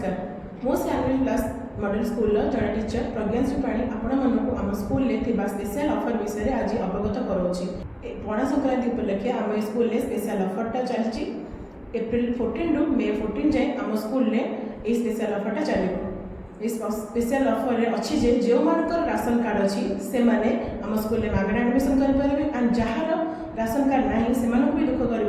नमस्कार मो Samuel plus model school जड़े टीचर प्रज्ञाश्री पाणी आपण मानक आम स्कूल स्पेशल ऑफर विषय आज अवगत कराऊँगी। पणा संक्रांति उपलक्षे आम स्कूल स्पेशल ऑफरटा चलती एप्रिल 14 टू मे 14 जाए आम स्कूल स्पेशल ऑफरटा चलो। स्पेशल ऑफर अच्छी जे जो मानकर राशन कार्ड अच्छी से माने आम स्कूल मागणा एडमिशन करेंगे एंड जार राशन कार्ड ना से भी दुख कर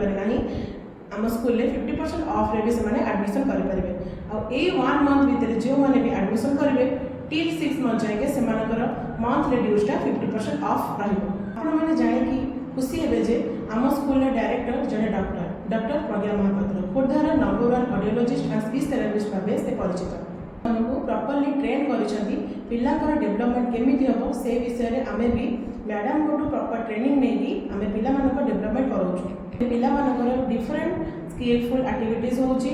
आम स्कूल 50% ऑफ रे भी से एडमिशन करेंगे। आ 1 मंथ भितर जो मैंने भी एडमिशन करेंगे टिल 6 मंथ जाए से मंथली ड्यूजटा 50% ऑफ रही। जाणी खुशी हे जे आम स्कूल डायरेक्टर जड़े डॉक्टर प्रज्ञा महापात्र खोर्धार number 1 audiologist and speech therapist भाव से परिचित प्रॉपर्ली ट्रेन करिसेंती पिलांकर डेवलपमेंट केमिति हबो से विषय रे आमे भी मैडम को प्रॉपर ट्रेनिंग नेकी आमे पिला मानकर डेवलपमेंट करूछु। पिला मानकर डिफरेंट स्किलफुल एक्टिविटीज होची।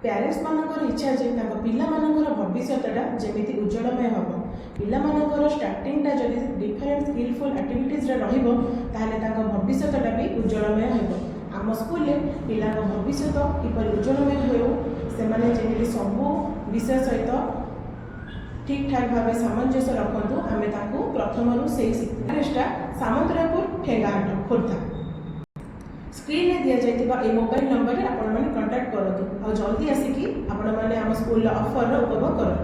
पेरेंट्स मानकर इच्छा जे ताको पिला मानकर भविष्यटा जेमिति उज्जवलमय हबो पिला मानकर स्टार्टिंगटा जदि डिफरेंट स्किलफुल एक्टिविटीज रे रहिबो ताले ताको भविष्यटा भी उज्जवलमय हबो। आम स्कूल पिला भविष्य किपर उज्जवलमय हो से जमी सबू विषय सहित ठीक ठाक भाव सामंजस्य रखु आम प्रथम से शिक्षा सामंतरापुर ठेंगाहाट खोर्धा स्क्रीन में दि जाइए मोबाइल नंबर में आपण मैंने कंटाक्ट करूँ आ जल्दी आसिकी आपण मैंने आम स्कूल ऑफर उपभोग करूँ।